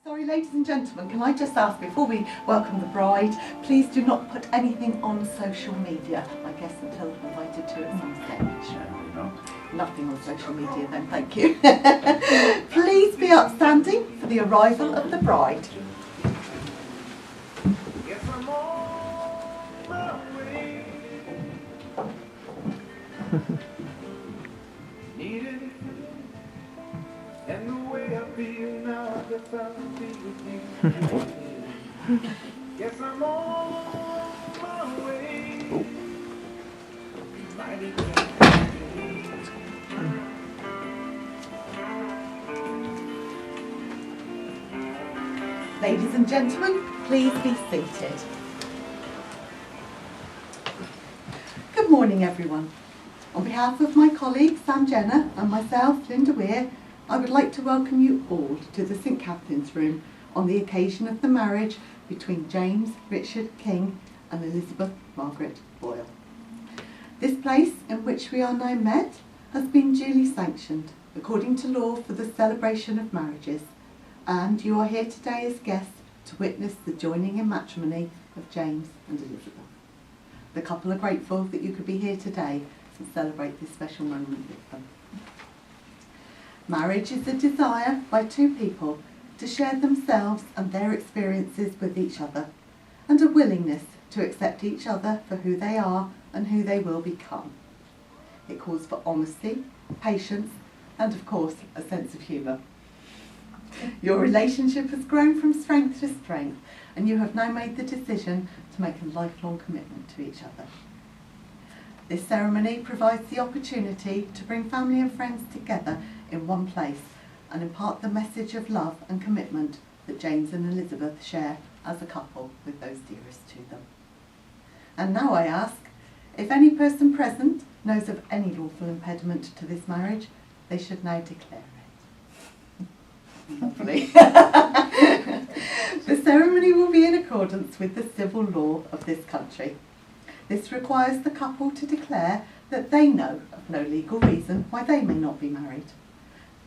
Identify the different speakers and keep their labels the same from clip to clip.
Speaker 1: Sorry, ladies and gentlemen, can I just ask, before we welcome the bride, please do not put anything on social media, I guess, until invited to at some stage.
Speaker 2: Certainly not.
Speaker 1: Nothing on social media then, thank you. Please be upstanding for the arrival of the bride.
Speaker 3: Yes, I'm on my way. Needed it, and the way I feel now, I guess I'll be with you. Yes, I'm on my way. Mighty good.
Speaker 1: Ladies and gentlemen, please be seated. Good morning, everyone. On behalf of my colleague Sam Jenner and myself, Linda Weir, I would like to welcome you all to the St Catherine's Room on the occasion of the marriage between James Richard King and Elizabeth Margaret Boyle. This place in which we are now met has been duly sanctioned according to law for the celebration of marriages, and you are here today as guests to witness the joining in matrimony of James and Elizabeth. The couple are grateful that you could be here today to celebrate this special moment with them. Marriage is a desire by two people to share themselves and their experiences with each other, and a willingness to accept each other for who they are and who they will become. It calls for honesty, patience, and of course, a sense of humour. Your relationship has grown from strength to strength, and you have now made the decision to make a lifelong commitment to each other. This ceremony provides the opportunity to bring family and friends together in one place and impart the message of love and commitment that James and Elizabeth share as a couple with those dearest to them. And now I ask, if any person present knows of any lawful impediment to this marriage, they should now declare it. Lovely. The ceremony will be in accordance with the civil law of this country. This requires the couple to declare that they know of no legal reason why they may not be married.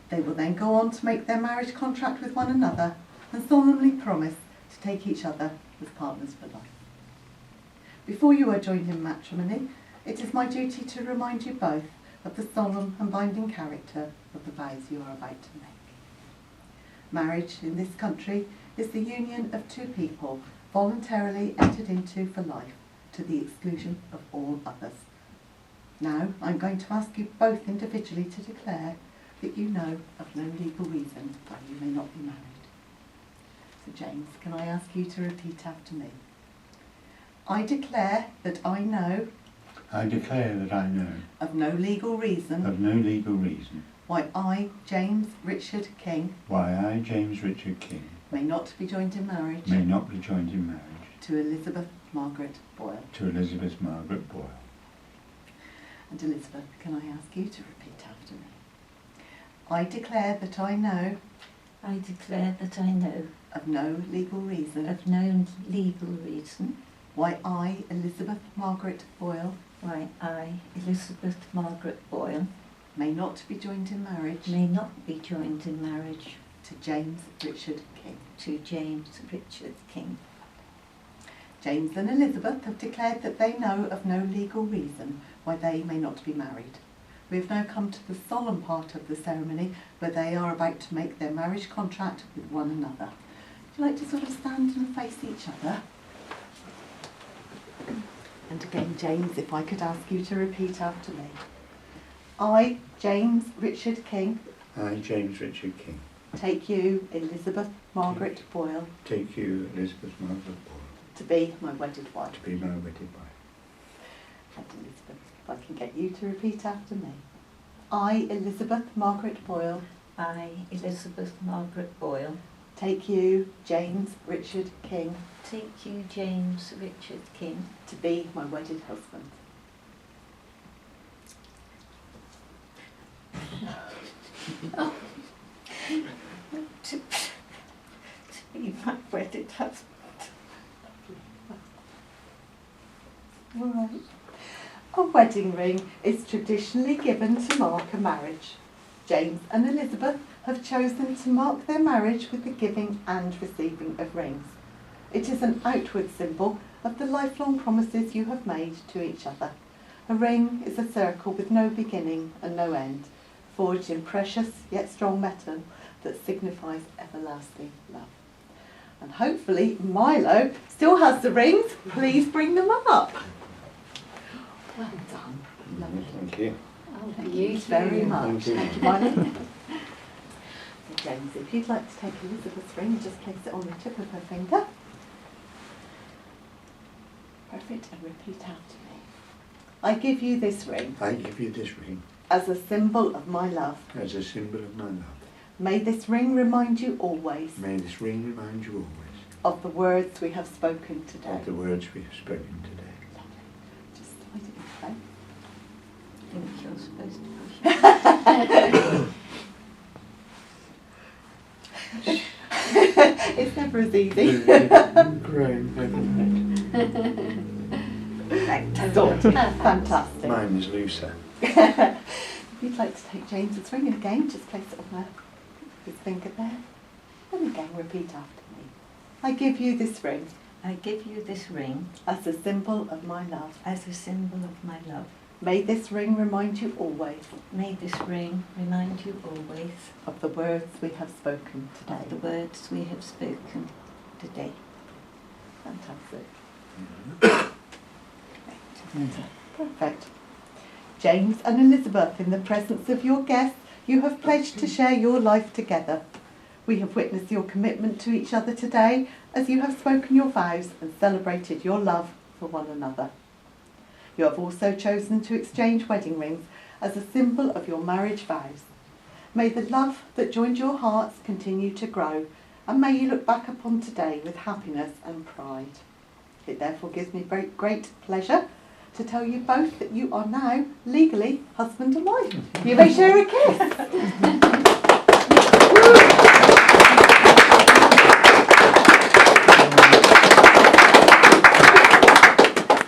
Speaker 1: They will then go on to make their marriage contract with one another and solemnly promise to take each other as partners for life. Before you are joined in matrimony, it is my duty to remind you both of the solemn and binding character of the vows you are about to make. Marriage in this country is the union of two people voluntarily entered into for life, to the exclusion of all others. Now I'm going to ask you both individually to declare that you know of no legal reason why you may not be married. So James, can I ask you to repeat after me? I declare that I know of no legal reason why I, James Richard King, may not be joined in marriage to Elizabeth Margaret Boyle. And Elizabeth, can I ask you to repeat after me? I declare that I know of no legal reason why I, Elizabeth Margaret Boyle, may not be joined in marriage to James Richard King. James and Elizabeth have declared that they know of no legal reason why they may not be married. We have now come to the solemn part of the ceremony where they are about to make their marriage contract with one another. Would you like to sort of stand and face each other? And again, James, if I could ask you to repeat after me. I, James Richard King, take you, Elizabeth Margaret Boyle, to be my wedded wife. And Elizabeth, if I can get you to repeat after me. I, Elizabeth Margaret Boyle, take you, James Richard King, to be my wedded husband.
Speaker 4: To be my wedded husband.
Speaker 1: Right. A wedding ring is traditionally given to mark a marriage. James and Elizabeth have chosen to mark their marriage with the giving and receiving of rings. It is an outward symbol of the lifelong promises you have made to each other. A ring is a circle with no beginning and no end, forged in precious yet strong metal that signifies everlasting love. And hopefully Milo still has the rings. Please bring them up. Well done. Lovely.
Speaker 2: Thank you.
Speaker 4: Oh,
Speaker 1: Thank you very much.
Speaker 2: Thank you.
Speaker 1: Thank you, Milo. So James, if you'd like to take Elizabeth's ring, just place it on the tip of her finger. Perfect, and repeat after me. I give you this ring
Speaker 2: I give you this ring
Speaker 1: as a symbol of my love.
Speaker 2: as a symbol of my love.
Speaker 1: May this ring remind you always
Speaker 2: May this ring remind you always
Speaker 1: of the words we have spoken today.
Speaker 2: of the words we have spoken today.
Speaker 1: Just slide it in
Speaker 4: I think you're supposed to push it.
Speaker 1: It's never as easy.
Speaker 4: Right,
Speaker 1: Sorted. Fantastic.
Speaker 2: Mine is looser.
Speaker 1: If you'd like to take James's ring and again, just place it on his finger there. And again, repeat after me. I give you this ring
Speaker 4: I give you this ring
Speaker 1: as a symbol of my love.
Speaker 4: as a symbol of my love.
Speaker 1: May this ring remind you always
Speaker 4: May this ring remind you always
Speaker 1: of the words we have spoken today.
Speaker 4: of the words we have spoken today.
Speaker 1: Fantastic.
Speaker 4: Right.
Speaker 1: Perfect. James and Elizabeth, in the presence of your guests, you have pledged to share your life together. We have witnessed your commitment to each other today as you have spoken your vows and celebrated your love for one another. You have also chosen to exchange wedding rings as a symbol of your marriage vows. May the love that joined your hearts continue to grow, and may you look back upon today with happiness and pride. It therefore gives me great pleasure to tell you both that you are now legally husband and wife. You may share a kiss.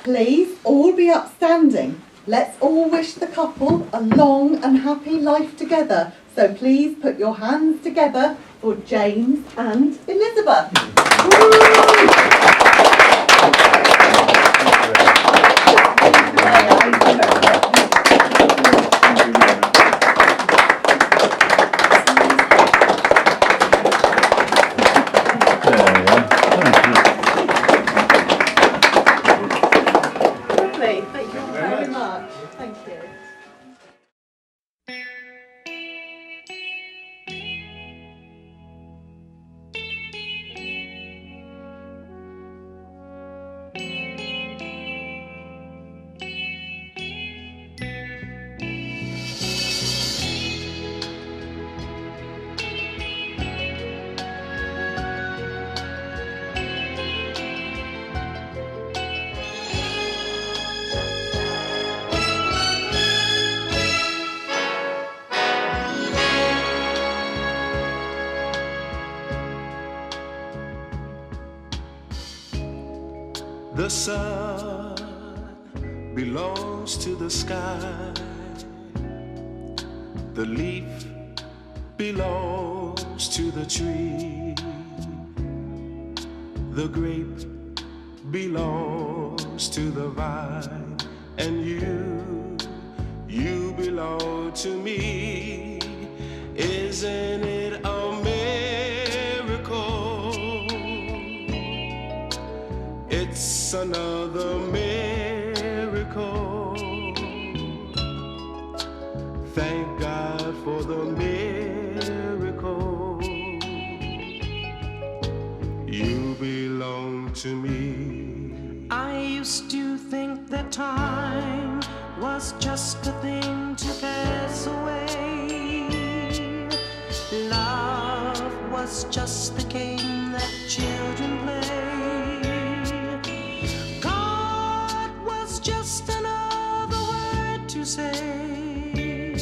Speaker 1: Please all be upstanding. Let's all wish the couple a long and happy life together. So please put your hands together for James and Elizabeth. Lovely. Thank you very much. Thank you.
Speaker 3: The sun belongs to the sky. The leaf belongs to the tree. The grape belongs to the vine. And you belong to me. Isn't it a miracle? It's another miracle. Thank God for the miracle. You belong to me.
Speaker 5: I used to think that time was just a thing to pass away. Love was just the game that children play. God was just another word to say.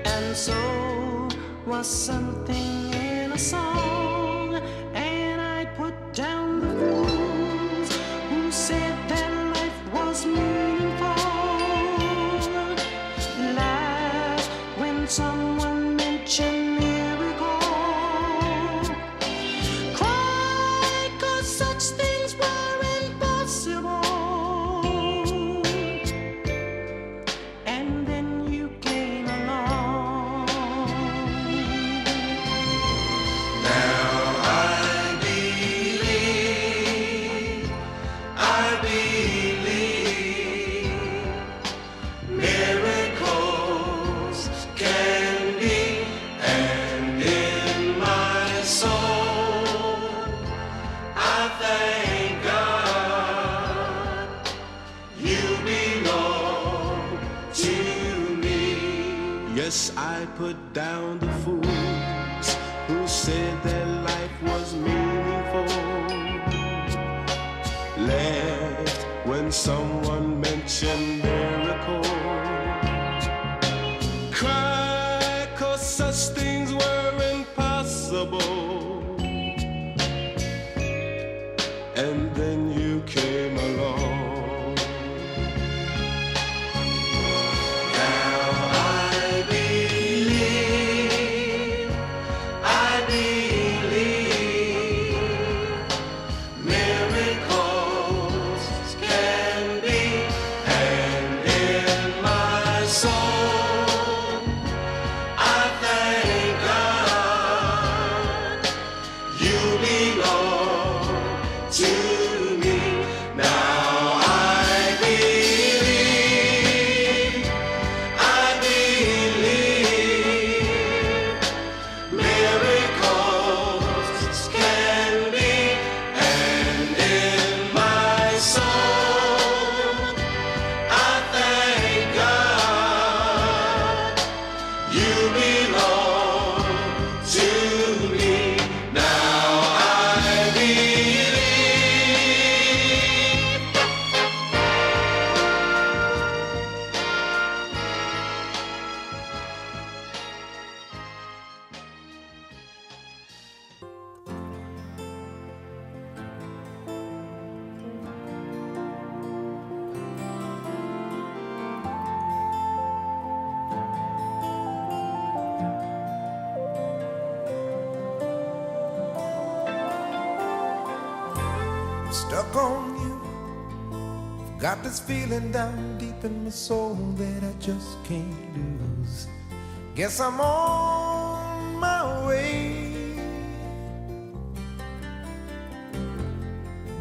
Speaker 5: And so was something in a song. And I put down the fools who said that life was meaningful. Laugh when someone such a miracle. Cry 'cause such things were impossible. And then you came along. Now I believe miracles can be, and in my soul I thank God you belong to me. Yes, I put down the fools who said their life was meaningful. Laughed when someone mentioned miracle. Cried 'cause such things were impossible. And then you came along. Now I believe miracles can be, and in my soul I thank God you belong to me. Now I believe miracles can be, and in my soul I thank God you belong to me. Now I believe.
Speaker 3: Stuck on you. Got this feeling down deep in my soul that I just can't lose. Guess I'm on my way.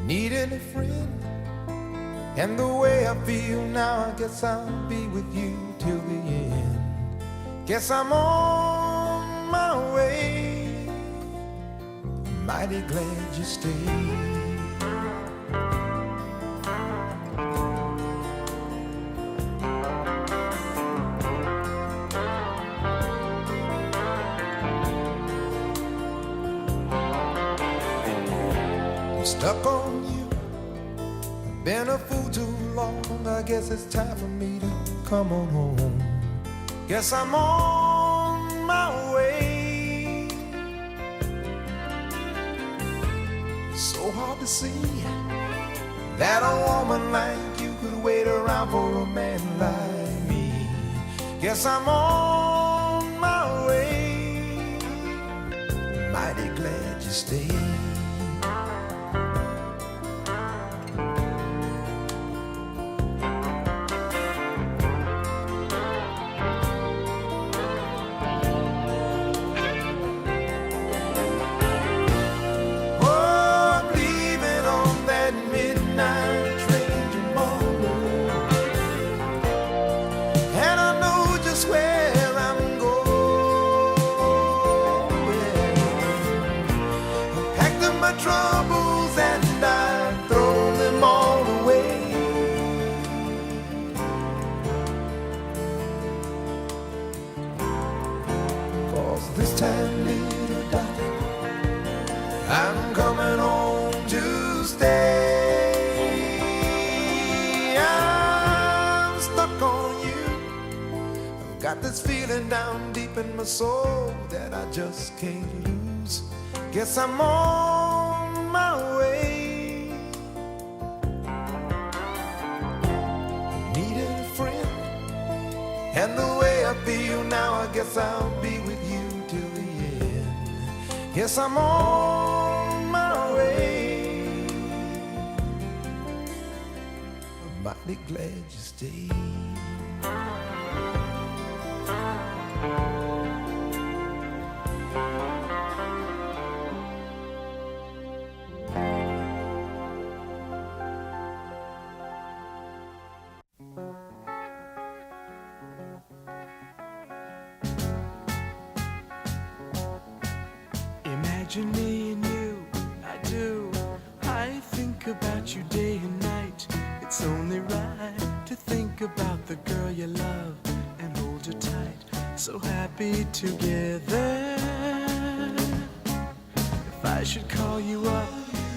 Speaker 3: Needing a friend, and the way I feel now, I guess I'll be with you till the end. Guess I'm on my way. Mighty glad you stayed. Stuck on you. I've been a fool too long. I guess it's time for me to come on home. Guess I'm on my way. So hard to see that a woman like you could wait around for a man like me. Guess I'm on my way. Mighty glad you stayed. Troubles and I throw them all away. Cause this time, little darling, I'm coming home to stay. I'm stuck on you. I've got this feeling down deep in my soul that I just can't lose. Guess I'm on my way. Needed a friend, and the way I feel now, I guess I'll be with you Guess I'm on my way. I'm mighty glad you stayed. Imagine me and you, I do. I think about you day and night. It's only right to think about the girl you love and hold her tight. So happy together. If I should call you up,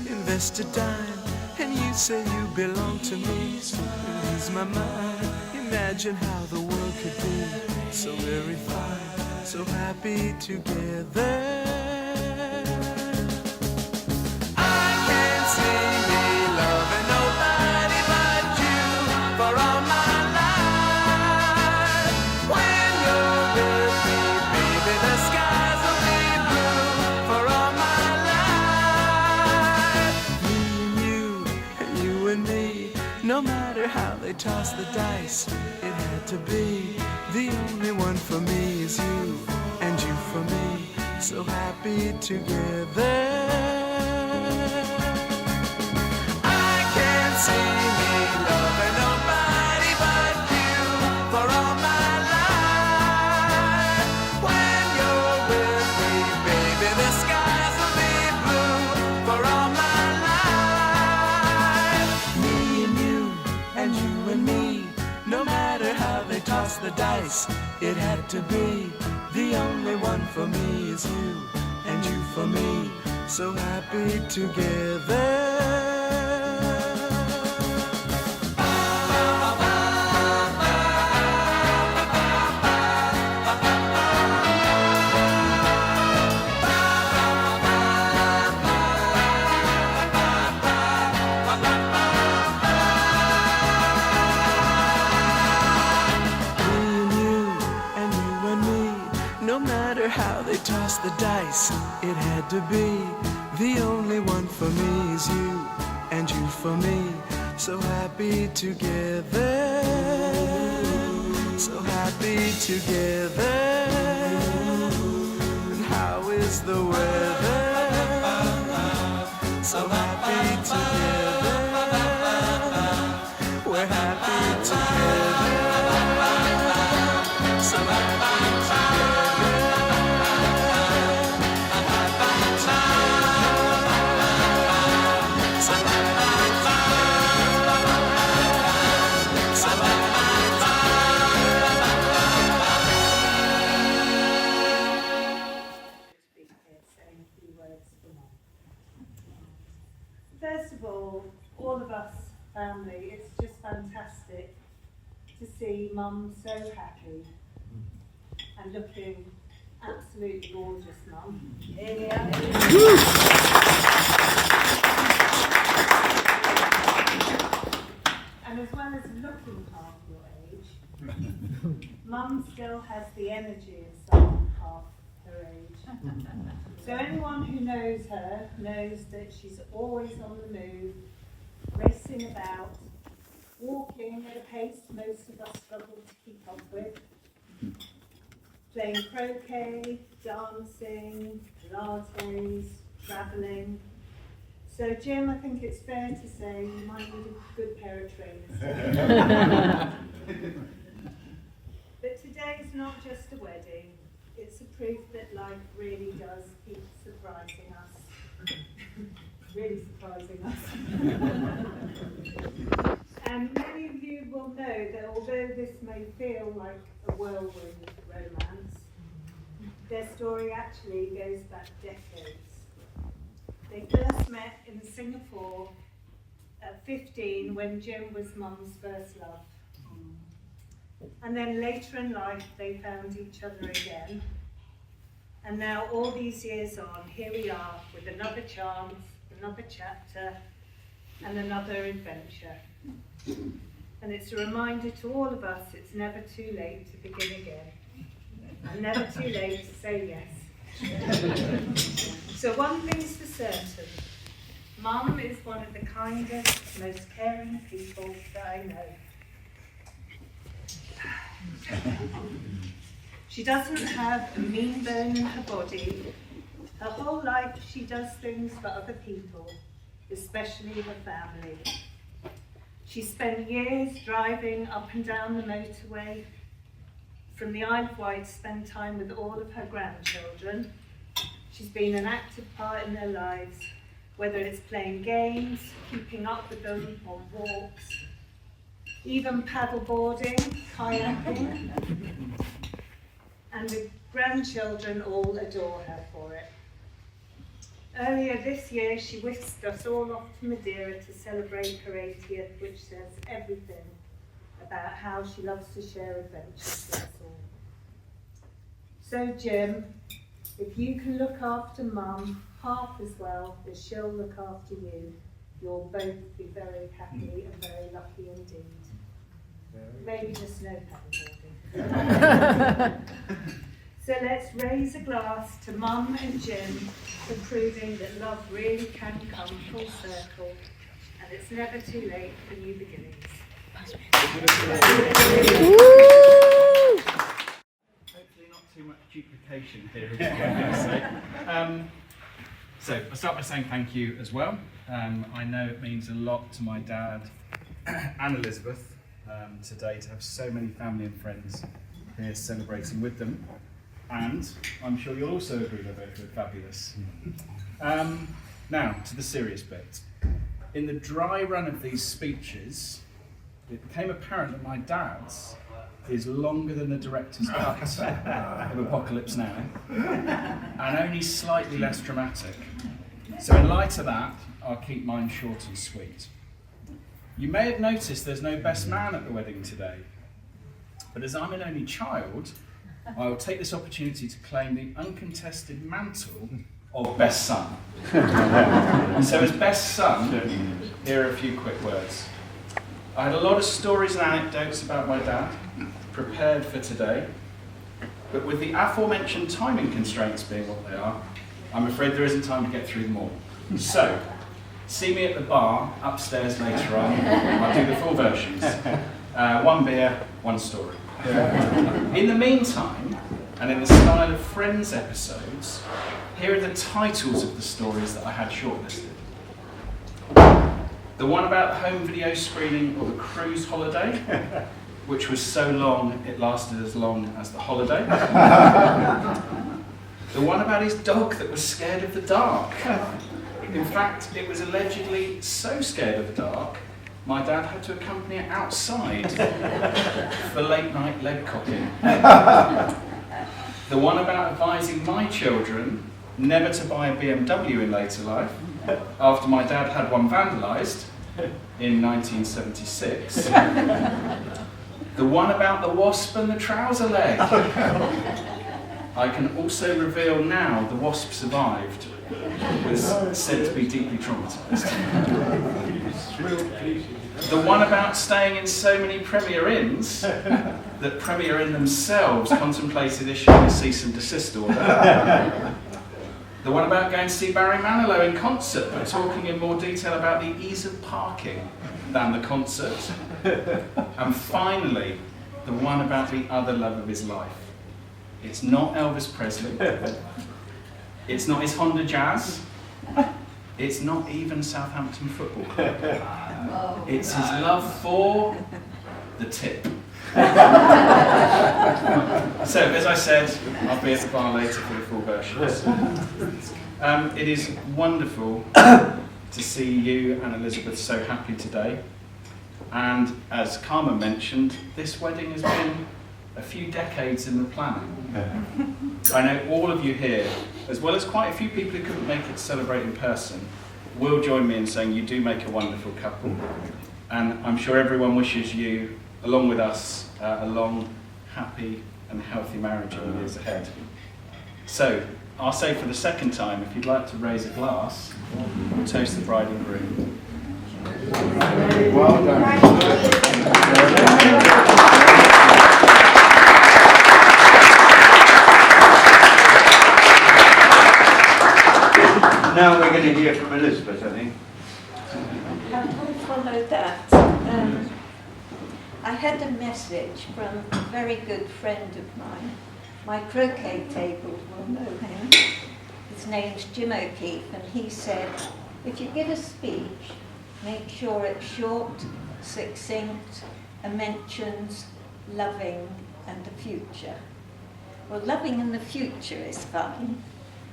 Speaker 3: invest a dime, and you say you belong to me, lose my mind. Imagine how the world could be so very fine, so happy together. No matter how they toss the dice, it had to be. The only one for me is you, and you for me, so happy together. I can't see me loving nobody but you for all my life. When you're with me, baby, the skies will be blue for all my life. Me and you, and you and me, no matter how they toss the dice, it had to be. The only one for me is you, and you for me, so happy together. No matter how they toss the dice, it had to be. The only one for me is you, and you for me, so happy together. So happy together. And how is the weather? So happy together. We're happy together. So happy together.
Speaker 6: First of all of us family, it's just fantastic to see Mum so happy and looking absolutely gorgeous, Mum. And as well as looking half your age, Mum still has the energy of someone half her age. So anyone who knows her knows that she's always on the move, racing about, walking at a pace most of us struggle to keep up with, playing croquet, dancing, Pilates, travelling. So Jim, I think it's fair to say you might need a good pair of trainers. But today's not just a wedding. It's a proof that life really does keep surprising us. Really surprising us. And many of you will know that although this may feel like a whirlwind romance, their story actually goes back decades. They first met in Singapore at 15 when Jim was Mum's first love. And then later in life they found each other again. And now all these years on, here we are with another chance, another chapter, and another adventure. And it's a reminder to all of us, it's never too late to begin again. And never too late to say yes. So one thing's for certain, Mum is one of the kindest, most caring people that I know. She doesn't have a mean bone in her body. Her whole life she does things for other people, especially her family. She spent years driving up and down the motorway from the Isle of Wight to spend time with all of her grandchildren. She's been an active part in their lives, whether it's playing games, keeping up with them on walks, even paddleboarding, kayaking, and the grandchildren all adore her for it. Earlier this year, she whisked us all off to Madeira to celebrate her 80th, which says everything about how she loves to share adventures with us all. So Jim, if you can look after Mum half as well as she'll look after you, you'll both be very happy and very lucky indeed. Maybe just no paddleboarding. So let's raise a glass to Mum and Jim for proving that love really can come full circle, and it's never too late for new beginnings.
Speaker 7: Hopefully not too much duplication here, is what I'm going to say. So I'll start by saying thank you as well. I know it means a lot to my dad and Elizabeth today to have so many family and friends here celebrating with them. And I'm sure you'll also agree that both were fabulous. Now, to the serious bit. In the dry run of these speeches, it became apparent that my dad's is longer than the director's cut of Apocalypse Now, and only slightly less dramatic. So in light of that, I'll keep mine short and sweet. You may have noticed there's no best man at the wedding today, but as I'm an only child, I will take this opportunity to claim the uncontested mantle of best son. So as best son, here are a few quick words. I had a lot of stories and anecdotes about my dad, prepared for today, but with the aforementioned timing constraints being what they are, I'm afraid there isn't time to get through them all. So, see me at the bar upstairs later on. I'll do the full versions. One beer, one story. In the meantime, and in the style of Friends episodes, here are the titles of the stories that I had shortlisted. The one about the home video screening of a cruise holiday, which was so long it lasted as long as the holiday. The one about his dog that was scared of the dark. In fact, it was allegedly so scared of the dark, my dad had to accompany it outside for late night leg cocking. The one about advising my children never to buy a BMW in later life, after my dad had one vandalised in 1976. The one about the wasp and the trouser leg. I can also reveal now the wasp survived, was said to be deeply traumatised. The one about staying in so many Premier Inns that Premier Inn themselves contemplated issuing a cease and desist order. The one about going to see Barry Manilow in concert, but talking in more detail about the ease of parking than the concert. And finally, the one about the other love of his life. It's not Elvis Presley. It's not his Honda Jazz. It's not even Southampton Football Club. It's his love for the tip. So, as I said, I'll be at the bar later for the full versions. It is wonderful to see you and Elizabeth so happy today. And as Carmen mentioned, this wedding has been a few decades in the planning. I know all of you here, as well as quite a few people who couldn't make it to celebrate in person, will join me in saying you do make a wonderful couple. And I'm sure everyone wishes you, along with us, a long, happy and healthy marriage in the years ahead. So, I'll say for the second time, if you'd like to raise a glass, toast the bride and groom.
Speaker 2: Well done. Now we're going to hear from Elizabeth, I think.
Speaker 4: How do I follow that? I had a message from a very good friend of mine. My croquet table will know him. His name's Jim O'Keefe, and he said, if you give a speech, make sure it's short, succinct, and mentions loving and the future. Well, loving and the future is fine,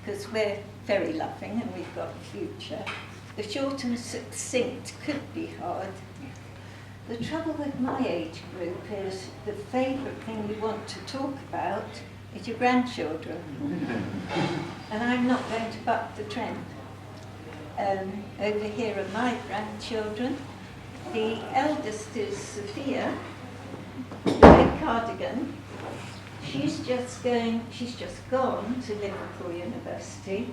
Speaker 4: because we're very loving and we've got a future. The short and succinct could be hard. The trouble with my age group is the favourite thing you want to talk about is your grandchildren. And I'm not going to buck the trend. Over here are my grandchildren. The eldest is Sophia, the red cardigan. She's just gone to Liverpool University,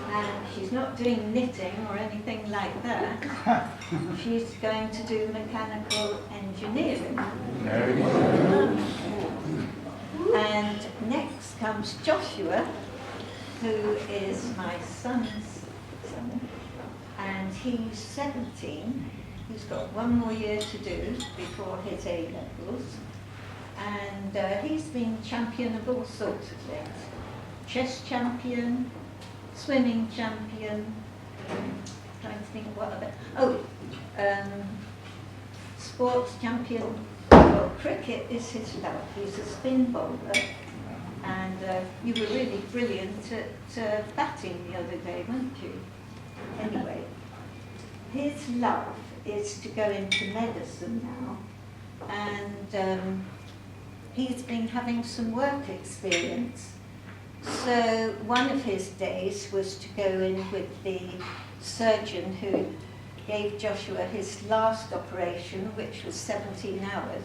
Speaker 4: and she's not doing knitting or anything like that. She's going to do mechanical engineering. And next comes Joshua, who is my son's son, and he's 17. He's got one more year to do before his A-levels. And he's been champion of all sorts of things. Chess champion, swimming champion, trying to think what other, sports champion. Well, cricket is his love. He's a spin bowler. And you were really brilliant at batting the other day, weren't you? Anyway, his love is to go into medicine now. And he's been having some work experience. So one of his days was to go in with the surgeon who gave Joshua his last operation, which was 17 hours.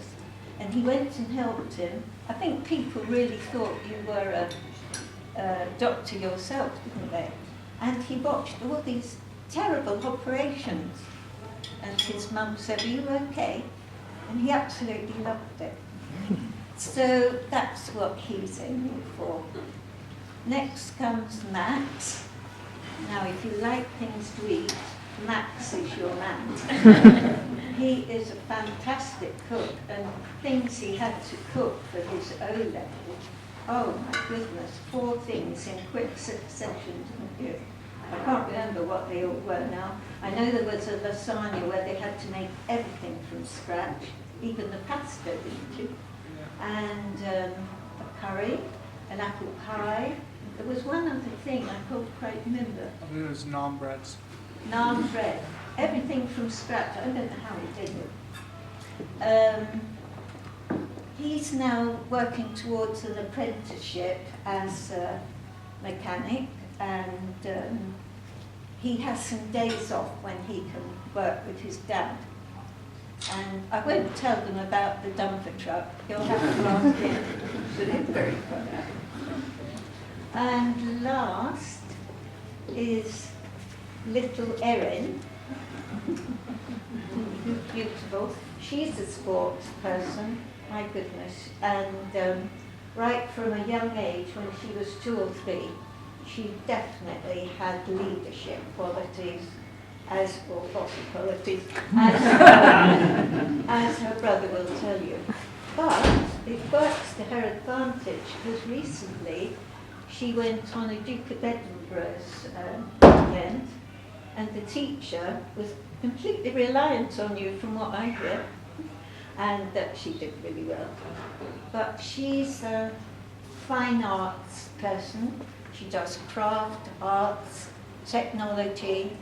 Speaker 4: And he went and helped him. I think people really thought you were a doctor yourself, didn't they? And he watched all these terrible operations. And his mum said, "Are you okay?" And he absolutely loved it. So that's what he's aiming for. Next comes Max. Now, if you like things to eat, Max is your man. He is a fantastic cook, and things he had to cook for his O-level, oh my goodness, 4 things in quick succession, didn't you? I can't remember what they all were now. I know there was a lasagna where they had to make everything from scratch, even the pasta, didn't you? And a curry, an apple pie. There was one other thing I can't quite remember.
Speaker 8: I think it was naan breads.
Speaker 4: Naan bread. Everything from scratch. I don't know how he did it. He's now working towards an apprenticeship as a mechanic, and he has some days off when he can work with his dad. And I won't tell them about the dumper truck. You'll have to ask him. But it's very funny. And last is little Erin. Beautiful. She's a sports person, my goodness. And right from a young age, when she was 2 or 3, she definitely had leadership qualities, as her brother will tell you. But it works to her advantage, because recently she went on a Duke of Edinburgh's event, and the teacher was completely reliant on you, from what I hear, and that she did really well. But she's a fine arts person. She does craft, arts, technology,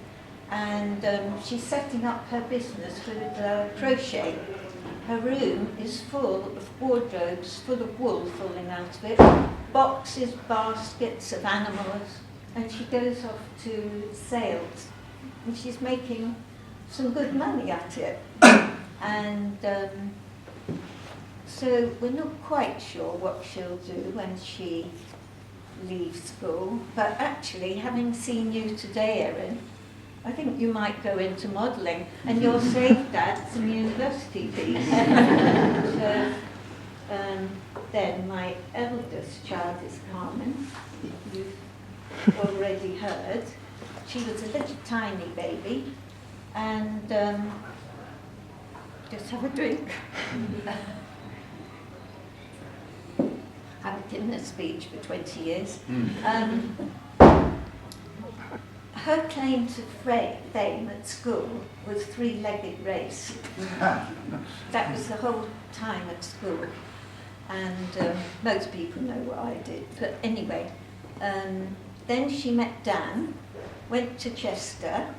Speaker 4: and she's setting up her business with crochet. Her room is full of wardrobes full of wool falling out of it, boxes, baskets of animals, and she goes off to sales. And she's making some good money at it. And so we're not quite sure what she'll do when she leaves school. But actually, having seen you today, Erin, I think you might go into modelling, and you'll save Dad some university fees. So, then my eldest child is Carmen, you've already heard. she was a little tiny baby, and just have a drink. Haven't given a speech for 20 years. Her claim to fame at school was three-legged race. That was the whole time at school. And most people know what I did. But anyway, then she met Dan, went to Chester,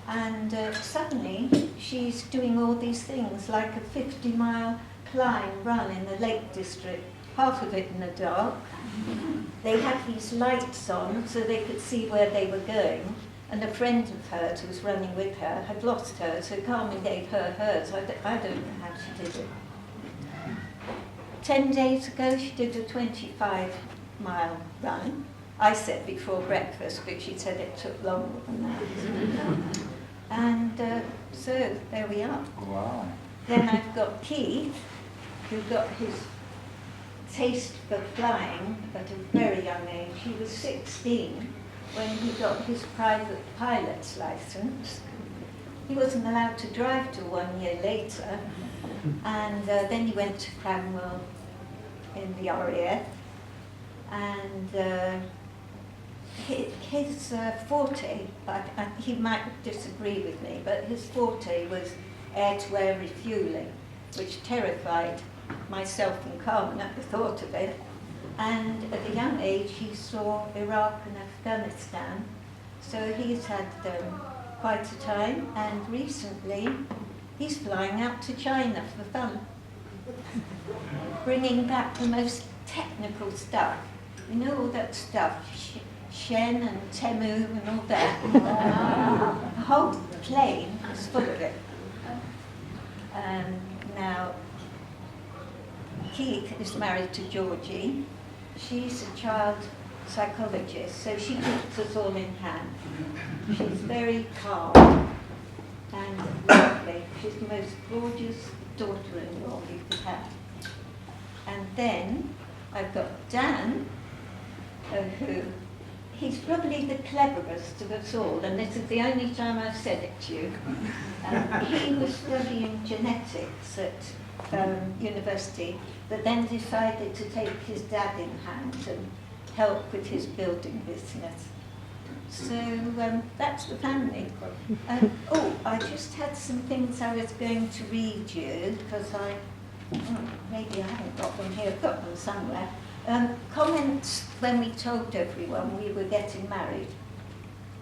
Speaker 4: and suddenly she's doing all these things, like a 50-mile climb, run in the Lake District, half of it in the dark. They had these lights on so they could see where they were going, and a friend of hers who was running with her had lost hers, so Carmen gave her hers. I don't know how she did it. 10 days ago she did a 25-mile run. I said before breakfast, but she said it took longer than that. And so there we are.
Speaker 2: Wow.
Speaker 4: Then I've got Keith, who got his taste for flying at a very young age. He was 16 when he got his private pilot's license. He wasn't allowed to drive till 1 year later, and then he went to Cranwell in the RAF, and his forte, he might disagree with me, but his forte was air-to-air refuelling, which terrified myself and Carmen at the thought of it. And at a young age he saw Iraq and Afghanistan, so he's had quite a time, and recently he's flying out to China for fun, bringing back the most technical stuff. You know, all that stuff, Shen and Temu and all that. The whole plane is full of it. Now, Keith is married to Georgie. She's a child psychologist, so she keeps us all in hand. She's very calm and lovely. She's the most gorgeous daughter-in-law you could have. And then I've got Dan, who he's probably the cleverest of us all, and this is the only time I've said it to you. He was studying genetics at university, but then decided to take his dad in hand and help with his building business. So that's the family. I just had some things I was going to read you, because maybe I haven't got them here, I've got them somewhere. Comments when we told everyone we were getting married.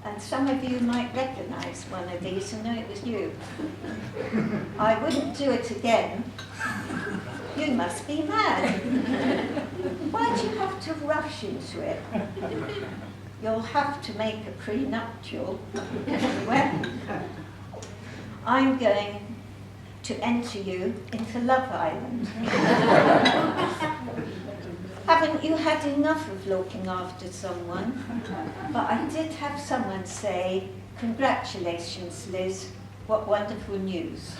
Speaker 4: And some of you might recognise one of these and know it was you. I wouldn't do it again. You must be mad. Why do you have to rush into it? You'll have to make a prenuptial. Anyway, I'm going to enter you into Love Island. Haven't you had enough of looking after someone? But I did have someone say, "Congratulations, Liz, what wonderful news."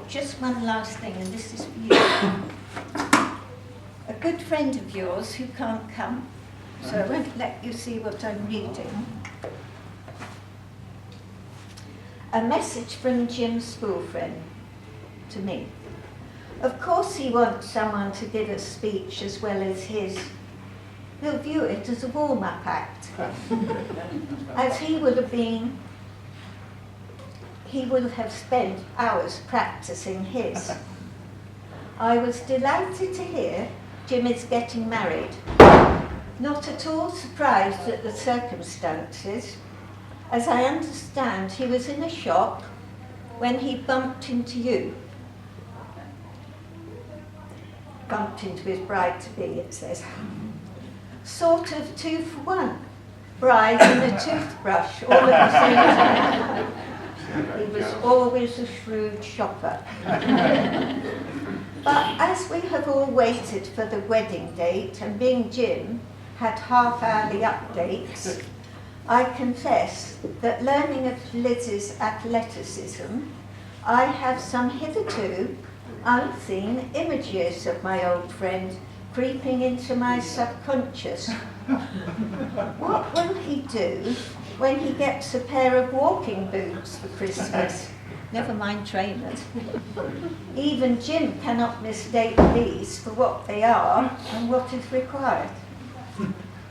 Speaker 4: Just one last thing, and this is for you. A good friend of yours who can't come, so I won't let you see what I'm reading. A message from Jim's school friend to me. Of course he wants someone to give a speech as well as his. He'll view it as a warm-up act. As he would have spent hours practicing his. I was delighted to hear Jim is getting married. Not at all surprised at the circumstances. As I understand, he was in a shop when he bumped into you. Bumped into his bride-to-be, it says. Sort of 2 for 1. Bride and a toothbrush, all at the same time. He was always a shrewd shopper. But as we have all waited for the wedding date, and being Jim had half-hourly updates, I confess that learning of Liz's athleticism, I have some hitherto unseen images of my old friend creeping into my subconscious. What will he do when he gets a pair of walking boots for Christmas? Never mind trainers. Even Jim cannot mistake these for what they are and what is required.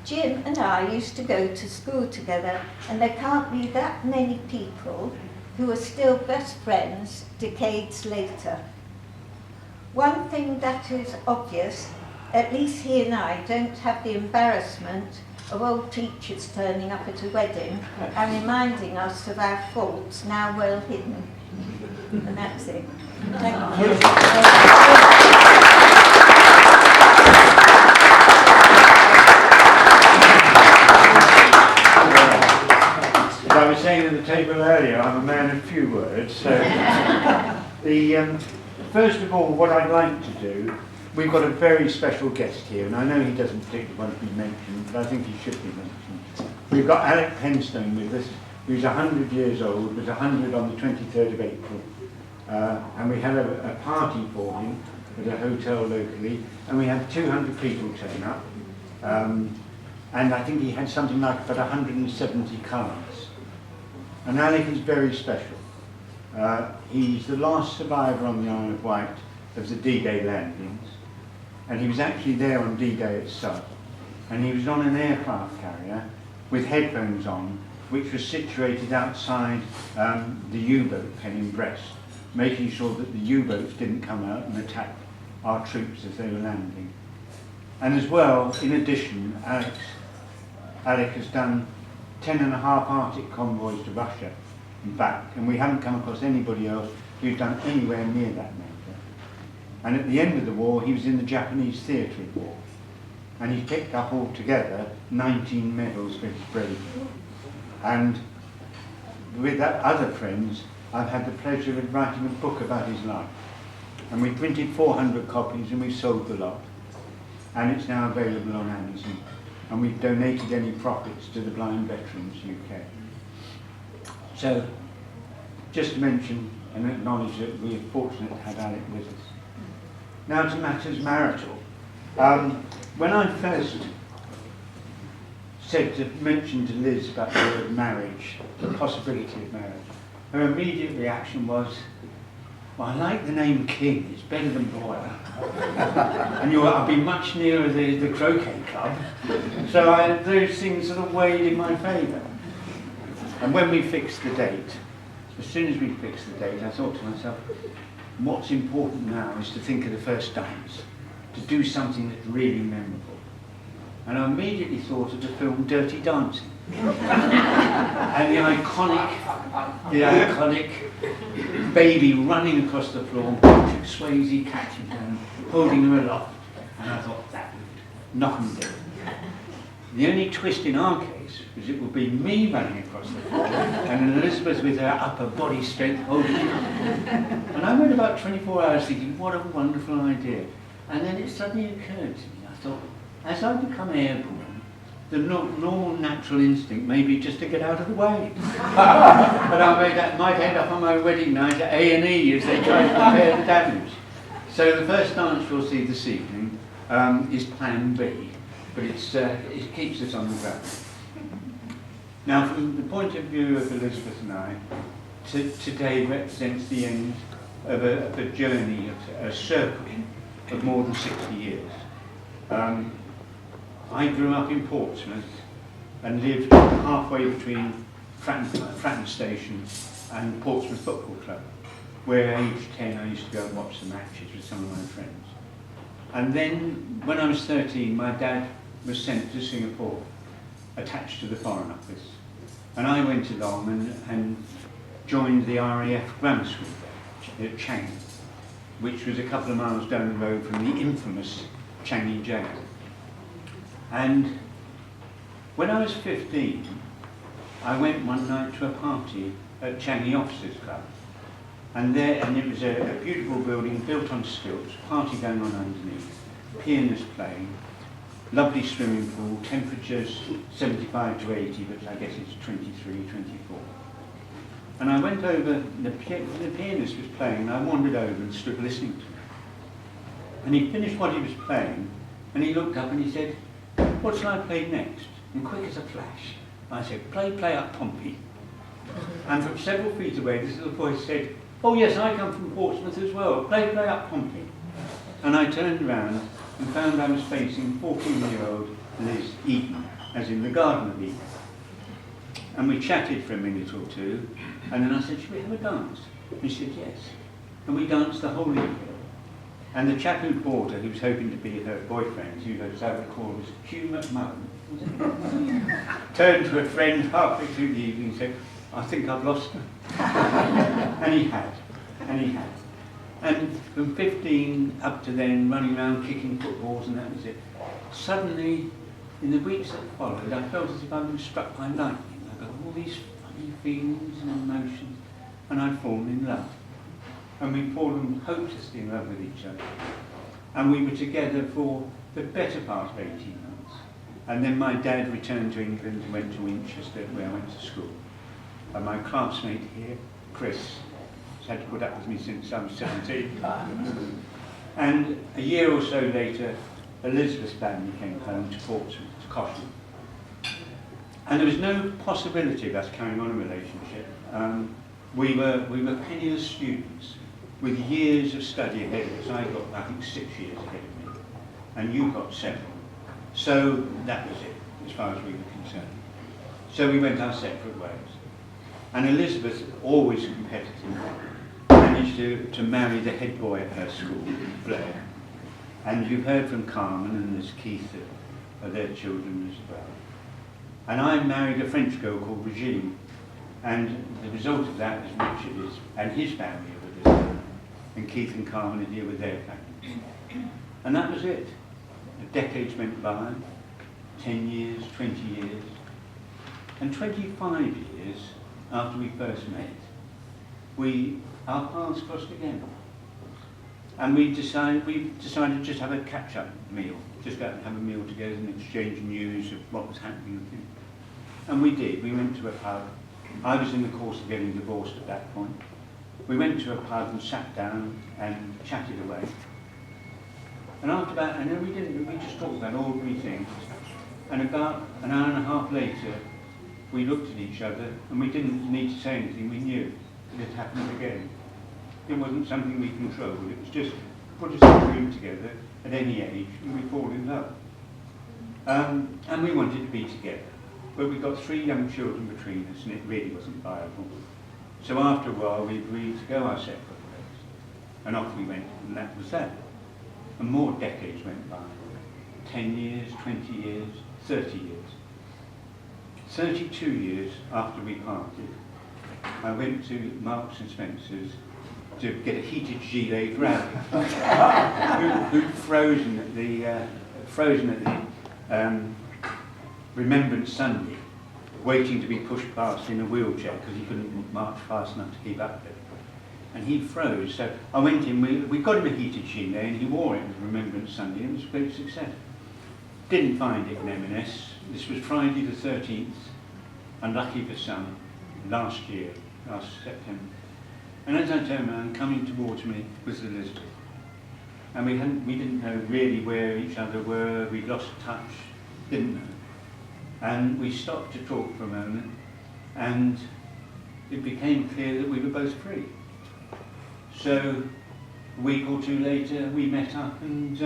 Speaker 4: Jim and I used to go to school together, and there can't be that many people who are still best friends decades later. One thing that is obvious, at least he and I don't have the embarrassment of old teachers turning up at a wedding and reminding us of our faults now well hidden. And that's it. Thank you.
Speaker 2: As I was saying at the table earlier, I'm a man of few words. So, first of all, what I'd like to do, we've got a very special guest here, and I know he doesn't particularly want to be mentioned, but I think he should be mentioned. We've got Alec Penstone with us, who's 100 years old, was 100 on the 23rd of April. And we had a party for him at a hotel locally, and we had 200 people turn up. And I think he had something like about 170 cards. And Alec is very special. He's the last survivor on the Isle of Wight of the D-Day landings, and he was actually there on D-Day itself. And he was on an aircraft carrier with headphones on, which was situated outside the U-boat pen in Brest, making sure that the U-boats didn't come out and attack our troops as they were landing. And as well, in addition, Alec has done 10.5 Arctic convoys to Russia and back, and we haven't come across anybody else who's done anywhere near that number. And at the end of the war, he was in the Japanese theatre of war, and he picked up altogether 19 medals for his bravery. And with that other friends, I've had the pleasure of writing a book about his life, and we printed 400 copies and we sold the lot, and it's now available on Amazon. And we've donated any profits to the Blind Veterans UK. So, just to mention and acknowledge that we are fortunate to have Alec with us. Now to matters marital. When I first mentioned to Liz about the word marriage, the possibility of marriage, her immediate reaction was, well, I like the name King, it's better than Boyle. And I'll be much nearer the croquet club. So those things sort of weighed in my favour. And when we fixed the date, as soon as we fixed the date, I thought to myself, what's important now is to think of the first dance, to do something that's really memorable. And I immediately thought of the film Dirty Dancing. And the iconic baby running across the floor, Patrick Swayze catching her, holding her aloft. And I thought that would knock them dead. The only twist in our case was it would be me running across the floor and Elizabeth with her upper body strength holding her. And I went about 24 hours thinking, what a wonderful idea. And then it suddenly occurred to me, I thought, as I become airborne, the normal natural instinct may be just to get out of the way. But I might end up on my wedding night at A&E as they try to repair the damage. So the first dance we'll see this evening is Plan B, but it keeps us on the ground. Now, from the point of view of Elizabeth and I, today represents the end of a journey, a circle of more than 60 years. I grew up in Portsmouth and lived halfway between Fratton Station and Portsmouth Football Club, where aged 10 I used to go and watch the matches with some of my friends. And then, when I was 13, my dad was sent to Singapore, attached to the Foreign Office. And I went along and joined the RAF Grammar School there, at Changi, which was a couple of miles down the road from the infamous Changi Jail. And when I was 15, I went one night to a party at Changi Officers Club. And it was a beautiful building built on stilts, party going on underneath, pianist playing, lovely swimming pool, temperatures 75 to 80, but I guess it's 23, 24. And I went over, the pianist was playing, and I wandered over and stood listening to him. And he finished what he was playing, And he looked up and he said, what shall I play next? And quick as a flash, I said, play up Pompey. And from several feet away, this little voice said, oh yes, I come from Portsmouth as well, play up Pompey. And I turned around and found I was facing 14-year-old Liz Eaton, as in the Garden of Eden. And we chatted for a minute or two, and then I said, should we have a dance? And she said, yes. And we danced the whole evening. And the chap who bought her, who was hoping to be her boyfriend, who as I recall was Hugh McMullen, turned to a friend halfway through the evening and said, I think I've lost her. And he had. And from 15 up to then, running around kicking footballs, and that was it. Suddenly, in the weeks that followed, I felt as if I'd been struck by lightning. I got all these funny feelings and emotions, and I'd fallen in love. And we'd fallen hopelessly in love with each other. And we were together for the better part of 18 months. And then my dad returned to England and went to Winchester, where I went to school. And my classmate here, Chris, has had to put up with me since I was 17. And a year or so later, Elizabeth's family came home to Portsmouth, to Cochrane. And there was no possibility of us carrying on a relationship. We were penniless students with years of study ahead of us. I got, I think, 6 years ahead of me, and you got 7. So that was it, as far as we were concerned. So we went our separate ways. And Elizabeth, always competitive, managed to marry the head boy at her school, Blair. And you've heard from Carmen and there's Keith of their children as well. And I married a French girl called Regine. And the result of that is Richard and his family are with us. And Keith and Carmen are here with their family. And that was it. The decades went by, 10 years, 20 years. And 25 years after we first met, our paths crossed again. And we decided to just have a catch-up meal, just go and have a meal together and exchange news of what was happening with him. And we did. We went to a pub. I was in the course of getting divorced at that point. We went to a pub and sat down and chatted away. And after that, and then we just talked about ordinary things. And about an hour and a half later, we looked at each other and we didn't need to say anything. We knew it had happened again. It wasn't something we controlled. It was just put us in a room together at any age and we fall in love. And we wanted to be together. But we got 3 young children between us and it really wasn't viable. So after a while we agreed to go our separate ways. And off we went, and that was that. And more decades went by. 10 years, 20 years, 30 years. 32 years after we parted, I went to Marks and Spencer's to get a heated gilet for Abby, who'd frozen at the Remembrance Sunday, waiting to be pushed past in a wheelchair because he couldn't march fast enough to keep up with it. And he froze, so I went in, we got him a heated gilet and he wore it on Remembrance Sunday and it was a great success. Didn't find it in M&S. This was Friday the 13th, unlucky for some, last September. And as I turned around, coming towards me was Elizabeth. And we didn't know really where each other were, we'd lost touch, didn't know. And we stopped to talk for a moment, and it became clear that we were both free. So a week or two later, we met up and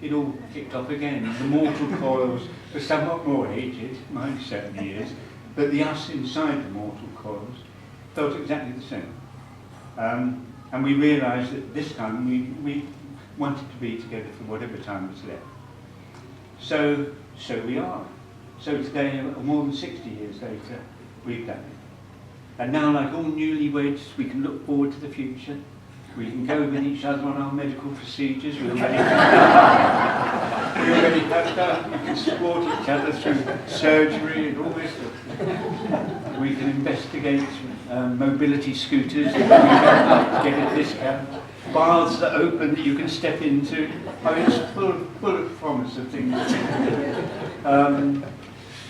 Speaker 2: it all kicked off again. The mortal coils were somewhat more aged, mine 7 years, but the us inside the mortal coils felt exactly the same. And we realised that this time we wanted to be together for whatever time was left. So we are. So today, more than 60 years later, we've done it. And now, like all newlyweds, we can look forward to the future. We can go with each other on our medical procedures. We already have done. We can support each other through surgery and all this stuff. We can investigate mobility scooters if we get a discount. Baths that open that you can step into. I mean, it's full of promise of things.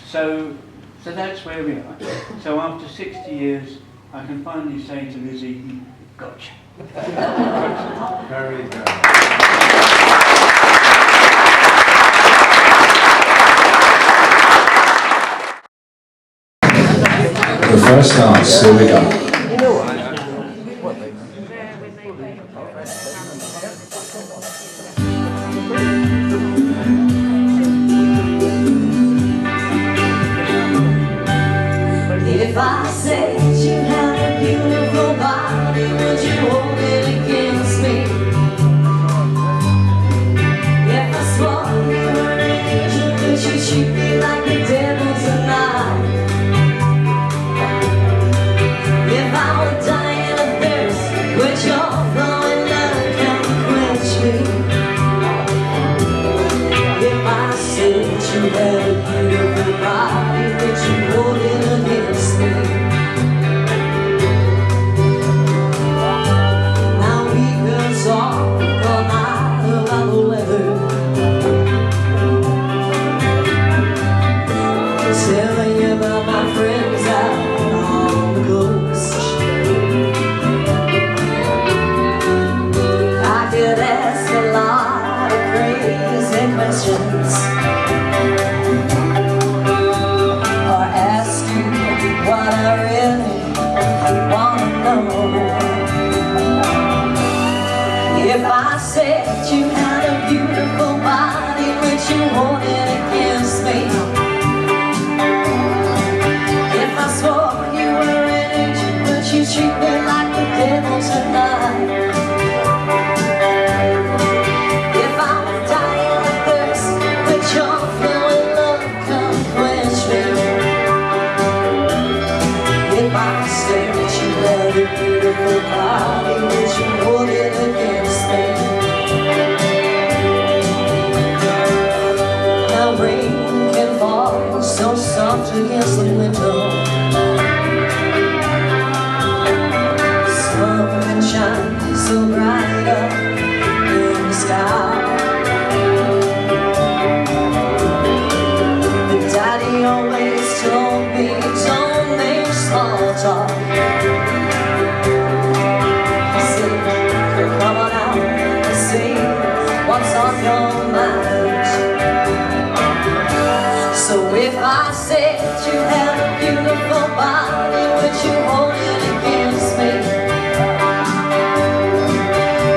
Speaker 2: So that's where we are. So after 60 years, I can finally say to Lizzie, gotcha. Very good.
Speaker 8: show us dance. Here we go.
Speaker 5: If I said you had a beautiful body, would you hold it against me? If I swore you were an angel, would you treat me like the devil tonight? If I were dying of thirst, would your flowing love come quench me? If I said you had a beautiful body, would you hold it against me? Now we could talk all night about the weather, tell you about my friends out on the coast. I could ask a lot of crazy questions, or ask you what I really wanna know. If I said you had a beautiful body, would you hold it against me? If I swore you were an angel, would you treat me like the devil tonight? If I was dying of thirst, would your flowing love come quench me? If I said that you had a beautiful body, would you hold it against me? Now rain can fall so soft against the window, sun can shine so bright up in the sky. But Daddy always told me, don't make small talk. He said, come on out and see what's on your mind. So if I said you had a beautiful body, would you hold it against me?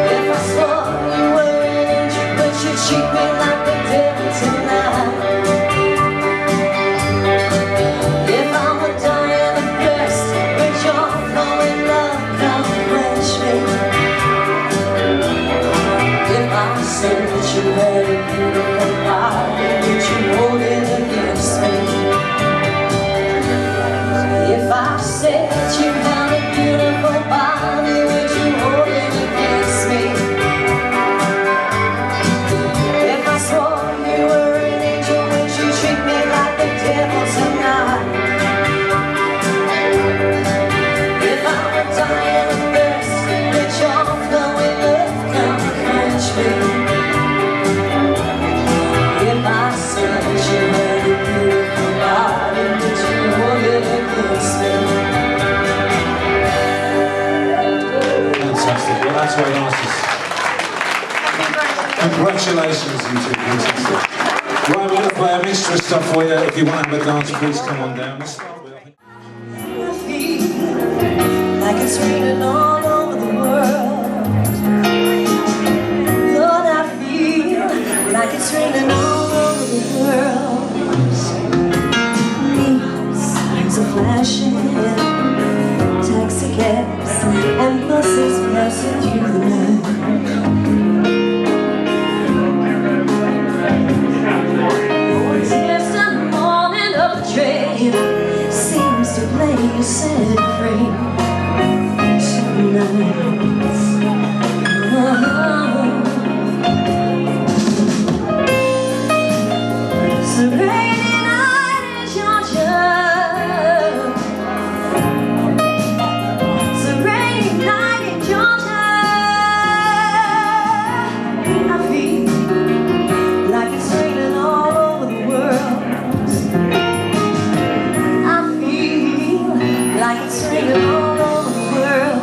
Speaker 5: If I swore you were an angel, would you treat me like the devil tonight? If I were dying of thirst, would your flowing love come quench me? If I said that you had a beautiful body, would you hold it against me? If I said you had a beautiful body, would you hold it against me? If I swore you were an angel, would you treat me like the devil tonight? If I were dying of thirst, would your flowing love come quench me? If I said you had a beautiful body, would you hold it against me?
Speaker 8: Fantastic. Well, that's very nice. Congratulations, you two. Fantastic. Right, we're going to play a mixture of stuff for you. If you want to have a dance, please come on down. Let's start with, I think.
Speaker 5: I feel like it's raining all over the world. Lord, I feel like it's raining all over the world. Neon signs are flashing, taxi cabs and buses passing through the night. Just the morning of the train seems to play a sad refrain tonight. It's a rainy night in Georgia. It's a rainy night in Georgia. I feel like it's raining all over the world. I feel like it's raining all over the world.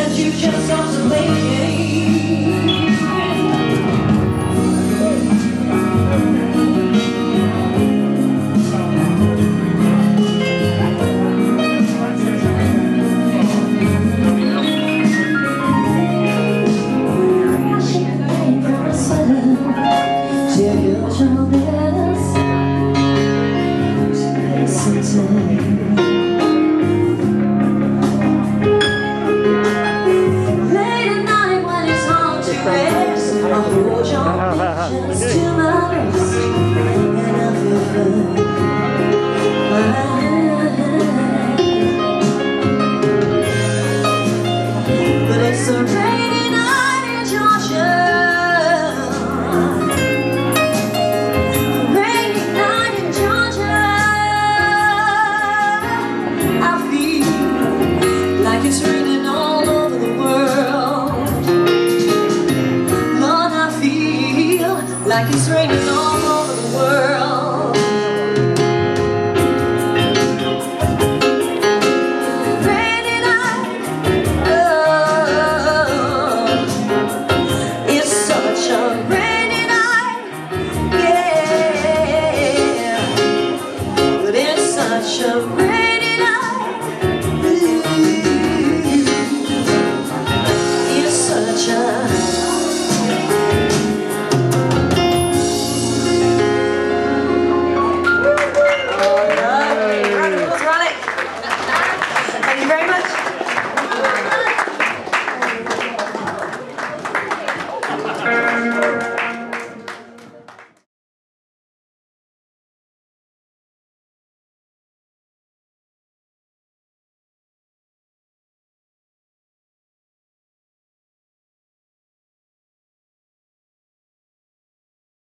Speaker 5: and you just start to play. Like it's raining on